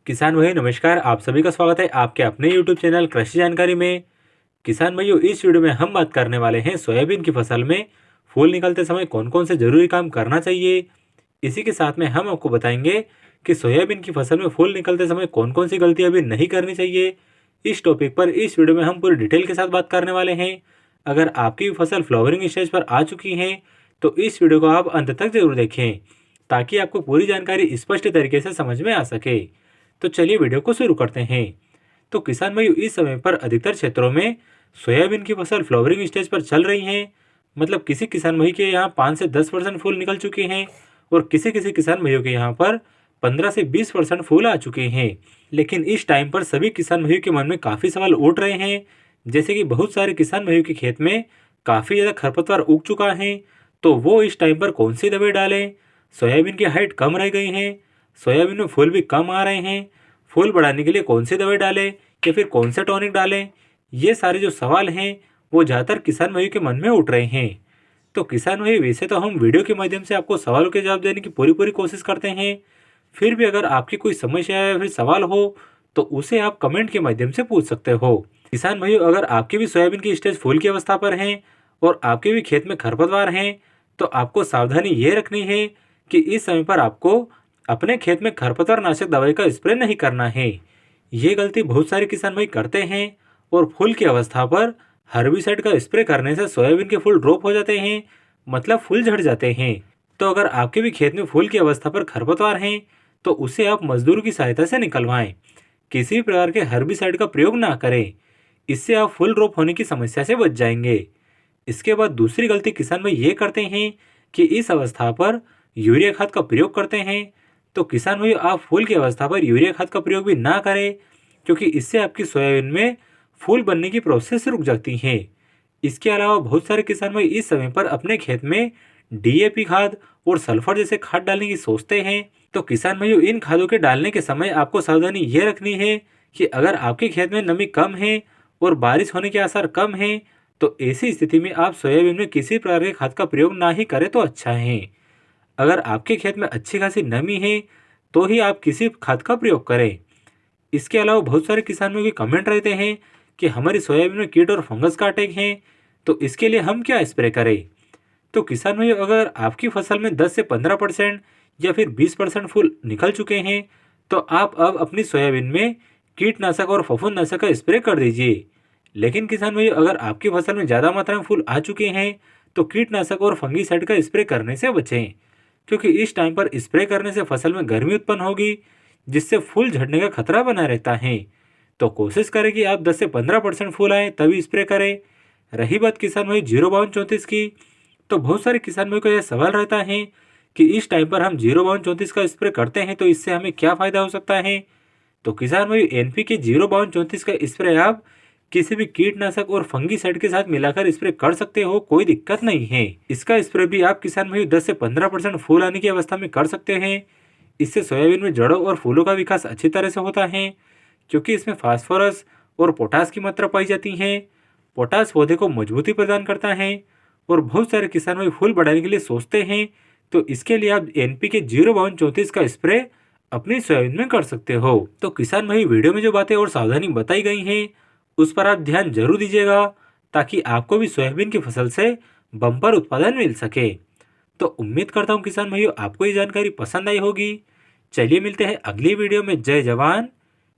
किसान भाई नमस्कार। आप सभी का स्वागत है आपके अपने YouTube चैनल कृषि जानकारी में। किसान भाइयों, इस वीडियो में हम बात करने वाले हैं सोयाबीन की फसल में फूल निकलते समय कौन कौन से जरूरी काम करना चाहिए। इसी के साथ में हम आपको बताएंगे कि सोयाबीन की फसल में फूल निकलते समय कौन कौन सी गलतियां भी नहीं करनी चाहिए। इस टॉपिक पर इस वीडियो में हम पूरी डिटेल के साथ बात करने वाले हैं। अगर आपकी फसल फ्लावरिंग स्टेज पर आ चुकी है तो इस वीडियो को आप अंत तक जरूर देखें ताकि आपको पूरी जानकारी स्पष्ट तरीके से समझ में आ सके। तो चलिए वीडियो को शुरू करते हैं। तो किसान भाई, इस समय पर अधिकतर क्षेत्रों में सोयाबीन की फसल फ्लावरिंग स्टेज पर चल रही है। मतलब किसी किसान भाई के यहाँ 5 से 10% फूल निकल चुके हैं और किसी किसी किसान भाइयों के यहाँ पर 15 से 20% फूल आ चुके हैं। लेकिन इस टाइम पर सभी किसान भाइयों के मन में काफ़ी सवाल उठ रहे हैं, जैसे कि बहुत सारे किसान भाइयों के खेत में काफ़ी ज़्यादा खरपतवार उग चुका है, तो वो इस टाइम पर कौन सी दवाई डालें। सोयाबीन की हाइट कम रह गई है, सोयाबीन में फूल भी कम आ रहे हैं, फूल बढ़ाने के लिए कौन सी दवाई डालें या फिर कौन से टॉनिक डालें। ये सारे जो सवाल हैं वो ज़्यादातर किसान भाइयों के मन में उठ रहे हैं। तो किसान भाई, वैसे तो हम वीडियो के माध्यम से आपको सवालों के जवाब देने की पूरी कोशिश करते हैं। फिर भी अगर आपकी कोई समस्या या फिर सवाल हो तो उसे आप कमेंट के माध्यम से पूछ सकते हो। किसान भाइयों, अगर आपकी भी सोयाबीन की स्टेज फूल की अवस्था पर हैं और आपके भी खेत में खरपतवार हैं तो आपको सावधानी ये रखनी है कि इस समय पर आपको अपने खेत में खरपतवार नाशक दवाई का स्प्रे नहीं करना है। ये गलती बहुत सारे किसान भाई करते हैं और फूल की अवस्था पर हर्बिसाइड का स्प्रे करने से सोयाबीन के फूल ड्रॉप हो जाते हैं, मतलब फूल झड़ जाते हैं। तो अगर आपके भी खेत में फूल की अवस्था पर खरपतवार हैं तो उसे आप मजदूर की सहायता से निकलवाएं। किसी भी प्रकार के हर्बिसाइड का प्रयोग ना करें, इससे आप फूल ड्रॉप होने की समस्या से बच जाएंगे। इसके बाद दूसरी गलती किसान भाई ये करते हैं कि इस अवस्था पर यूरिया खाद का प्रयोग करते हैं। तो किसान भाई, आप फूल की अवस्था पर यूरिया खाद का प्रयोग भी ना करें, क्योंकि इससे आपकी सोयाबीन में फूल बनने की प्रोसेस रुक जाती है। इसके अलावा बहुत सारे किसान भाई इस समय पर अपने खेत में डीएपी खाद और सल्फर जैसे खाद डालने की सोचते हैं। तो किसान भाइयों, इन खादों के डालने के समय आपको सावधानी ये रखनी है कि अगर आपके खेत में नमी कम है और बारिश होने के आसार कम है तो ऐसी स्थिति में आप सोयाबीन में किसी प्रकार के खाद का प्रयोग ना ही करें तो अच्छा है। अगर आपके खेत में अच्छी खासी नमी है तो ही आप किसी खाद का प्रयोग करें। इसके अलावा बहुत सारे किसानों के कमेंट रहते हैं कि हमारी सोयाबीन में कीट और फंगस का अटैक है, तो इसके लिए हम क्या स्प्रे करें। तो किसान भाई, अगर आपकी फसल में 10 से 15% या फिर 20% फूल निकल चुके हैं तो आप अब अपनी सोयाबीन में कीटनाशक और फफूंदनाशक का स्प्रे कर दीजिए। लेकिन किसान भाई, अगर आपकी फसल में ज़्यादा मात्रा में फूल आ चुके हैं तो कीटनाशक और फंगीसाइड का स्प्रे करने से बचें, क्योंकि इस टाइम पर स्प्रे करने से फसल में गर्मी उत्पन्न होगी जिससे फूल झड़ने का खतरा बना रहता है। तो कोशिश करें कि आप 10 से 15% फूल आए तभी स्प्रे करें। रही बात किसान भाई 05234 की, तो बहुत सारे किसान भाई को यह सवाल रहता है कि इस टाइम पर हम 05234 का स्प्रे करते हैं तो इससे हमें क्या फ़ायदा हो सकता है। तो किसान भाई, NPK 05234 का स्प्रे आप किसी भी कीटनाशक और फंगीसाइड के साथ मिलाकर स्प्रे कर सकते हो, कोई दिक्कत नहीं है। इसका स्प्रे भी आप किसान भाई 10 से 15% फूल आने की अवस्था में कर सकते हैं। इससे सोयाबीन में जड़ों और फूलों का विकास अच्छी तरह से होता है, क्योंकि इसमें फास्फोरस और पोटास की मात्रा पाई जाती है। पोटास पौधे को मजबूती प्रदान करता है और बहुत सारे किसान भाई फूल बढ़ाने के लिए सोचते हैं, तो इसके लिए आप NPK 05234 का स्प्रे अपनी सोयाबीन में कर सकते हो। तो किसान भाई, वीडियो में जो बातें और सावधानी बताई गई हैं उस पर आप ध्यान जरूर दीजिएगा ताकि आपको भी सोयाबीन की फसल से बम्पर उत्पादन मिल सके। तो उम्मीद करता हूँ किसान भाइयों, आपको ये जानकारी पसंद आई होगी। चलिए मिलते हैं अगली वीडियो में। जय जवान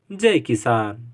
जय किसान।